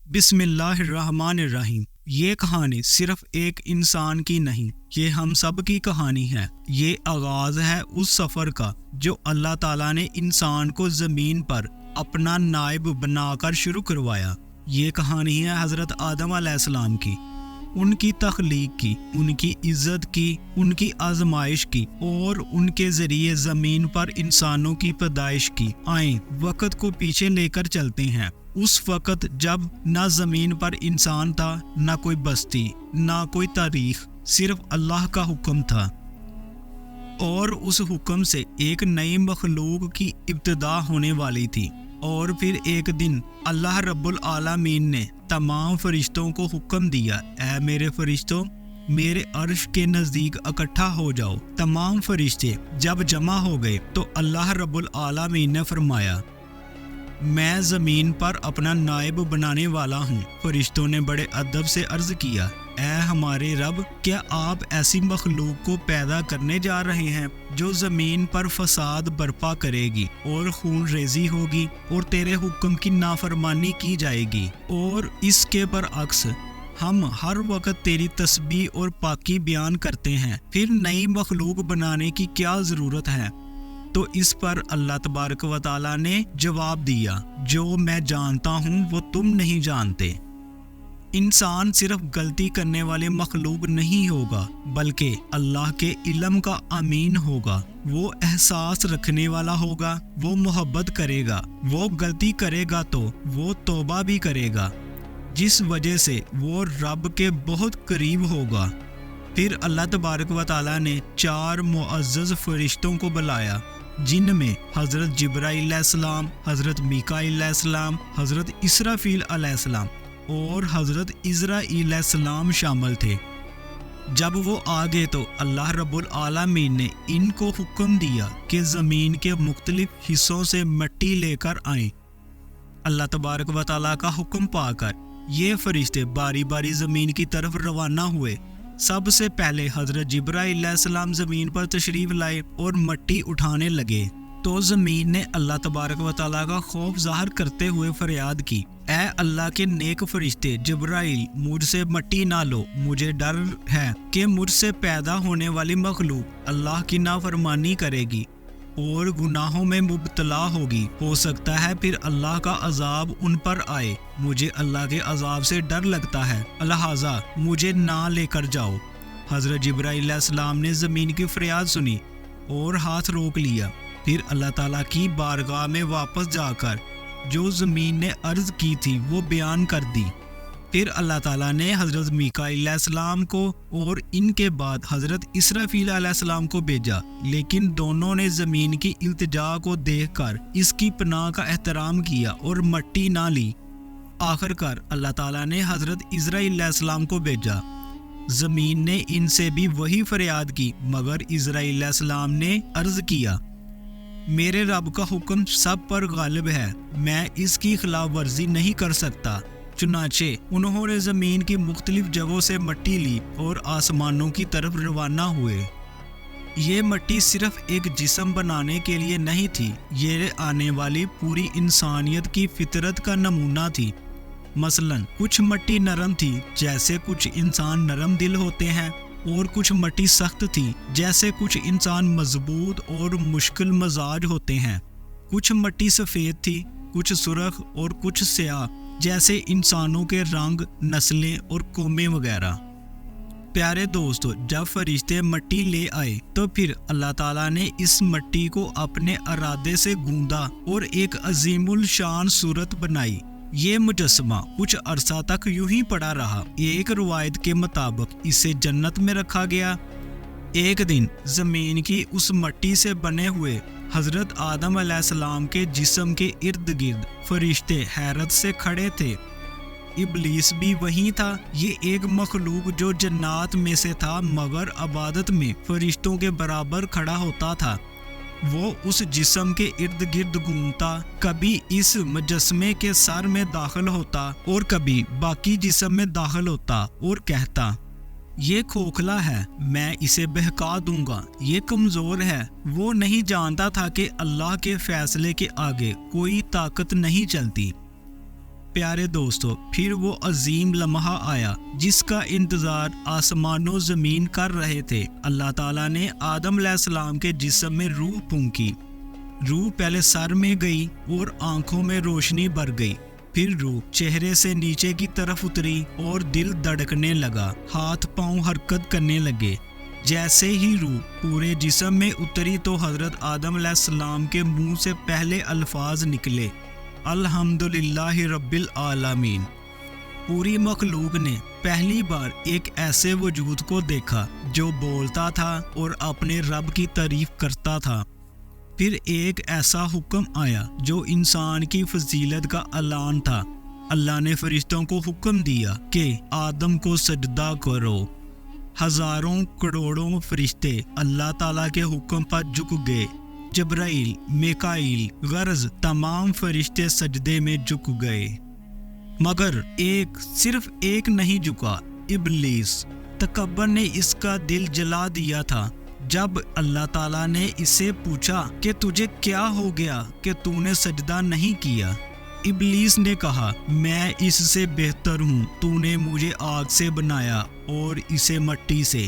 बिस्मिल्लाहिर्रहमानिर्रहीम। ये कहानी सिर्फ एक इंसान की नहीं, ये हम सब की कहानी है। ये आगाज है उस सफ़र का जो अल्लाह ताला ने इंसान को ज़मीन पर अपना नायब बनाकर शुरू करवाया। ये कहानी है हज़रत आदम अलैहिस्सलाम की, उनकी तख्लीक की, उनकी इज़्ज़त की, उनकी आजमाइश की और उनके ज़रिए ज़मीन पर इंसानों की पैदाइश की। आए वक़्त को पीछे लेकर चलते हैं, उस वक़्त जब ना ज़मीन पर इंसान था, ना कोई बस्ती, ना कोई तारीख, सिर्फ अल्लाह का हुक्म था। और उस हुक्म से एक नई मखलूक की इब्तिदा होने वाली थी। और फिर एक दिन अल्लाह रब्बुल आलमीन ने तमाम फरिश्तों को हुक्म दिया, ऐ मेरे फरिश्तों, मेरे अर्श के नज़दीक इकट्ठा हो जाओ। तमाम फरिश्ते जब जमा हो गए तो अल्लाह रब्बुल आलमीन ने फरमाया, मैं ज़मीन पर अपना नायब बनाने वाला हूँ। फरिश्तों ने बड़े अदब से अर्ज़ किया, ऐ हमारे रब, क्या आप ऐसी मखलूक को पैदा करने जा रहे हैं जो ज़मीन पर फसाद बर्पा करेगी और खून रेजी होगी और तेरे हुक्म की नाफरमानी की जाएगी? और इसके बरअक्स हम हर वक्त तेरी तस्बीह और पाकी बयान करते हैं, फिर नई मखलूक बनाने की क्या ज़रूरत है? तो इस पर अल्लाह तबारक व तआला ने जवाब दिया, जो मैं जानता हूँ वो तुम नहीं जानते। इंसान सिर्फ गलती करने वाले मखलूक नहीं होगा, बल्कि अल्लाह के इल्म का अमीन होगा। वो एहसास रखने वाला होगा, वो मोहब्बत करेगा, वो गलती करेगा तो वो तौबा भी करेगा, जिस वजह से वो रब के बहुत करीब होगा। फिर अल्लाह तबारक व तआला ने 4 मुअज़्ज़ज़ फरिश्तों को बुलाया, जिनमें हज़रत जिब्राईल अलैहिस्सलाम, हज़रत मीकाईल अलैहिस्सलाम, हज़रत इसराफील अलैहिस्सलाम और हज़रत इज़राईल अलैहिस्सलाम शामिल थे। जब वो आ गए तो अल्लाह रब्बुल आलमीन ने इनको हुक्म दिया कि ज़मीन के मुख्तलिफ हिस्सों से मिट्टी लेकर आएं। अल्लाह तबारक व तआला का हुक्म पाकर ये फरिश्ते बारी बारी ज़मीन की तरफ रवाना हुए। सबसे पहले हज़रत जिब्राईल अलैहिस्सलाम ज़मीन पर तशरीफ़ लाए और मिट्टी उठाने लगे तो ज़मीन ने अल्लाह तबारक व तआला का खौफ ज़ाहिर करते हुए फरियाद की, ऐ अल्लाह के नेक फरिश्ते जिब्राईल, मुझसे मिट्टी ना लो, मुझे डर है कि मुझसे पैदा होने वाली मखलूक अल्लाह की नाफरमानी करेगी और गुनाहों में मुब्तला होगी। हो सकता है फिर अल्लाह का अजाब उन पर आए। मुझे अल्लाह के अजाब से डर लगता है, लिहाजा मुझे ना लेकर जाओ। हज़रत जिब्राईल अलैहिस्सलाम ने ज़मीन की फरियाद सुनी और हाथ रोक लिया। फिर अल्लाह ताला की बारगाह में वापस जाकर जो ज़मीन ने अर्ज़ की थी वो बयान कर दी। फिर अल्लाह ताला ने हज़रत मीकाईल अलैहिस्सलाम को और इनके बाद हज़रत इसराफील अलैहिस्सलाम को भेजा, लेकिन दोनों ने ज़मीन की इल्तिजा को देखकर इसकी पनाह का एहतराम किया और मिट्टी ना ली। आखिरकार अल्लाह ताला ने हज़रत इज़राईल अलैहिस्सलाम को भेजा। ज़मीन ने इनसे भी वही फरियाद की, मगर इज़राईल अलैहिस्सलाम ने अर्ज़ किया, मेरे रब का हुक्म सब पर गालिब है, मैं इसकी खिलाफ वर्जी नहीं कर सकता। चुनाचे उन्होंने ज़मीन की मुख्तलिफ जगहों से मिट्टी ली और आसमानों की तरफ रवाना हुए। ये मिट्टी सिर्फ एक जिस्म बनाने के लिए नहीं थी, ये आने वाली पूरी इंसानियत की फितरत का नमूना थी। मसलन कुछ मिट्टी नरम थी, जैसे कुछ इंसान नरम दिल होते हैं, और कुछ मिट्टी सख्त थी, जैसे कुछ इंसान मजबूत और मुश्किल मजाज होते हैं। कुछ मिट्टी सफ़ेद थी, कुछ सुर्ख और कुछ स्याह, जैसे इंसानों के रंग, नस्लें और कौमें वगैरह। प्यारे दोस्तों, जब फरिश्ते मिट्टी ले आए तो फिर अल्लाह ताला ने इस मिट्टी को अपने इरादे से गूंदा और एक अजीमुल शान सूरत बनाई। ये मुजस्समा कुछ अरसा तक यूं ही पड़ा रहा। एक रिवायत के मुताबिक इसे जन्नत में रखा गया। एक दिन ज़मीन की उस मिट्टी से बने हुए हज़रत आदम अलैहिस्सलाम के जिस्म के इर्द गिर्द फरिश्ते हैरत से खड़े थे। इब्लीस भी वहीं था। ये एक मखलूक जो जन्नात में से था, मगर इबादत में फरिश्तों के बराबर खड़ा होता था। वो उस जिस्म के इर्द गिर्द घूमता, कभी इस मुजस्समे के सर में दाखिल होता और कभी बाकी जिस्म में दाखिल होता और कहता, ये खोखला है, मैं इसे बहका दूंगा, ये कमज़ोर है। वो नहीं जानता था कि अल्लाह के फैसले के आगे कोई ताकत नहीं चलती। پیارے دوستو، پھر وہ عظیم لمحہ آیا جس کا انتظار آسمان و زمین کر رہے تھے۔ اللہ تعالیٰ نے آدم علیہ السلام کے جسم میں روح پھونکی۔ روح پہلے سر میں گئی اور آنکھوں میں روشنی بھر گئی، پھر روح چہرے سے نیچے کی طرف اتری اور دل دھڑکنے لگا، ہاتھ پاؤں حرکت کرنے لگے۔ جیسے ہی روح پورے جسم میں اتری تو حضرت آدم علیہ السلام کے منہ سے پہلے الفاظ نکلے، الحمدللہ رب العالمین۔ پوری مخلوق نے پہلی بار ایک ایسے وجود کو دیکھا جو بولتا تھا اور اپنے رب کی تعریف کرتا تھا۔ پھر ایک ایسا حکم آیا جو انسان کی فضیلت کا اعلان تھا۔ اللہ نے فرشتوں کو حکم دیا کہ آدم کو سجدہ کرو۔ ہزاروں کروڑوں فرشتے اللہ تعالیٰ کے حکم پر جھک گئے۔ جبرائیل، میکائیل، غرض تمام فرشتے سجدے میں جھک گئے، مگر صرف ایک نہیں جھکا، ابلیس۔ تکبر نے اس کا دل جلا دیا تھا۔ جب اللہ تعالیٰ نے اسے پوچھا کہ تجھے کیا ہو گیا کہ تو نے سجدہ نہیں کیا، ابلیس نے کہا، میں اس سے بہتر ہوں، تو نے مجھے آگ سے بنایا اور اسے مٹی سے۔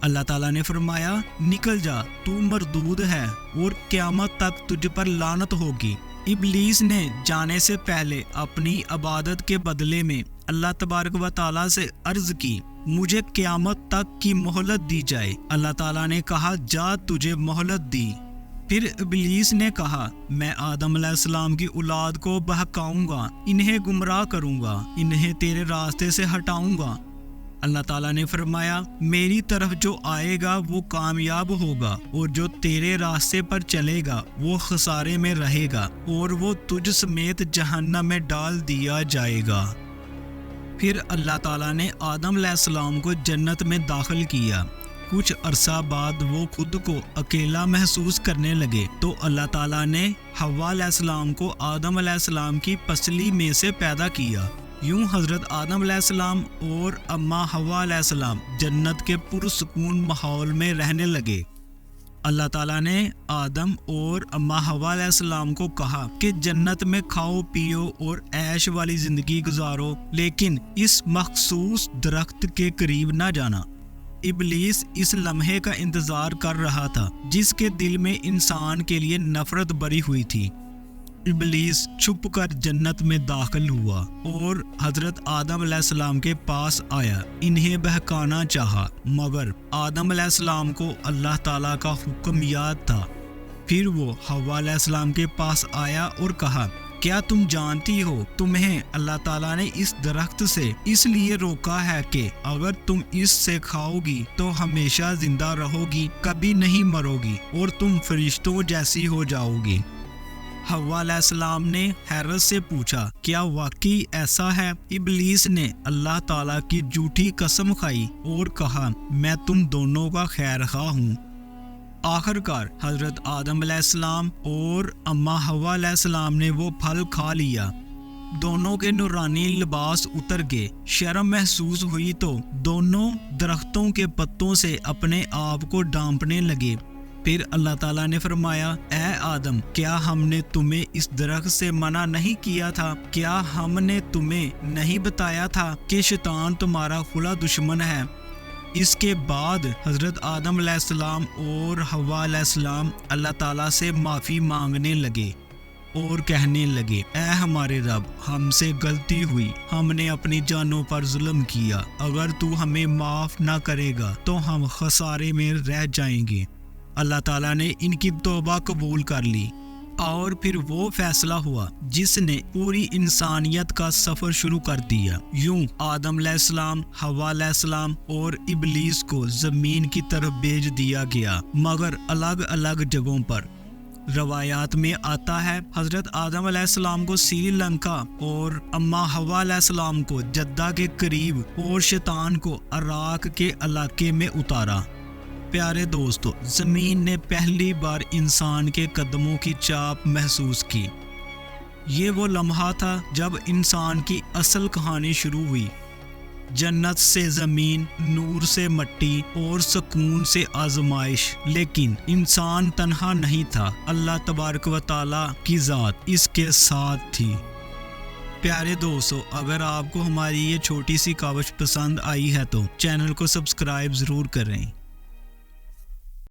اللہ تعالیٰ نے فرمایا، نکل جا، تو مردود ہے اور قیامت تک تجھ پر لعنت ہوگی۔ ابلیس نے جانے سے پہلے اپنی عبادت کے بدلے میں اللہ تبارک و تعالیٰ سے عرض کی، مجھے قیامت تک کی مہلت دی جائے۔ اللہ تعالیٰ نے کہا، جا، تجھے مہلت دی۔ پھر ابلیس نے کہا، میں آدم علیہ السلام کی اولاد کو بہکاؤں گا، انہیں گمراہ کروں گا، انہیں تیرے راستے سے ہٹاؤں گا۔ اللہ تعالیٰ نے فرمایا، میری طرف جو آئے گا وہ کامیاب ہوگا، اور جو تیرے راستے پر چلے گا وہ خسارے میں رہے گا، اور وہ تجھ سمیت جہنم میں ڈال دیا جائے گا۔ پھر اللہ تعالیٰ نے آدم علیہ السلام کو جنت میں داخل کیا۔ کچھ عرصہ بعد وہ خود کو اکیلا محسوس کرنے لگے تو اللہ تعالیٰ نے حوا علیہ السلام کو آدم علیہ السلام کی پسلی میں سے پیدا کیا۔ یوں حضرت آدم علیہ السلام اور اماں حوا علیہ السلام جنت کے پرسکون ماحول میں رہنے لگے۔ اللہ تعالیٰ نے آدم اور اماں حوا علیہ السلام کو کہا کہ جنت میں کھاؤ پیو اور عیش والی زندگی گزارو، لیکن اس مخصوص درخت کے قریب نہ جانا۔ ابلیس اس لمحے کا انتظار کر رہا تھا جس کے دل میں انسان کے لیے نفرت بری ہوئی تھی۔ ابلیس چھپ کر جنت میں داخل ہوا اور حضرت آدم علیہ السلام کے پاس آیا، انہیں بہکانا چاہا، مگر آدم علیہ السلام کو اللہ تعالیٰ کا حکم یاد تھا۔ پھر وہ حوا علیہ السلام کے پاس آیا اور کہا، کیا تم جانتی ہو تمہیں اللہ تعالیٰ نے اس درخت سے اس لیے روکا ہے کہ اگر تم اس سے کھاؤ گی تو ہمیشہ زندہ رہو گی، کبھی نہیں مرو گی اور تم فرشتوں جیسی ہو جاؤ گی۔ حوا علیہ السلام نے حیرت سے پوچھا، کیا واقعی ایسا ہے؟ ابلیس نے اللہ تعالیٰ کی جھوٹی قسم کھائی اور کہا، میں تم دونوں کا خیر خواہ ہوں۔ آخر کار حضرت آدم علیہ السلام اور اماں حوا علیہ السلام نے وہ پھل کھا لیا۔ دونوں کے نورانی لباس اتر گئے، شرم محسوس ہوئی تو دونوں درختوں کے پتوں سے اپنے آپ کو ڈانپنے لگے۔ پھر اللہ تعالیٰ نے فرمایا، اے آدم، کیا ہم نے تمہیں اس درخت سے منع نہیں کیا تھا؟ کیا ہم نے تمہیں نہیں بتایا تھا کہ شیطان تمہارا کھلا دشمن ہے؟ اس کے بعد حضرت آدم علیہ السلام اور حوا علیہ السلام اللہ تعالیٰ سے معافی مانگنے لگے اور کہنے لگے، اے ہمارے رب، ہم سے غلطی ہوئی، ہم نے اپنی جانوں پر ظلم کیا، اگر تو ہمیں معاف نہ کرے گا تو ہم خسارے میں رہ جائیں گے۔ اللہ تعالیٰ نے ان کی توبہ قبول کر لی اور پھر وہ فیصلہ ہوا جس نے پوری انسانیت کا سفر شروع کر دیا۔ یوں آدم علیہ السلام، حوا علیہ السلام اور ابلیس کو زمین کی طرف بھیج دیا گیا، مگر الگ الگ جگہوں پر۔ روایات میں آتا ہے حضرت آدم علیہ السلام کو سری لنکا اور اماں حوا علیہ السلام کو جدہ کے قریب اور شیطان کو عراق کے علاقے میں اتارا۔ پیارے دوستو، زمین نے پہلی بار انسان کے قدموں کی چاپ محسوس کی۔ یہ وہ لمحہ تھا جب انسان کی اصل کہانی شروع ہوئی۔ جنت سے زمین، نور سے مٹی اور سکون سے آزمائش، لیکن انسان تنہا نہیں تھا، اللہ تبارک و تعالیٰ کی ذات اس کے ساتھ تھی۔ پیارے دوستو، اگر آپ کو ہماری یہ چھوٹی سی کاوش پسند آئی ہے تو چینل کو سبسکرائب ضرور کریں۔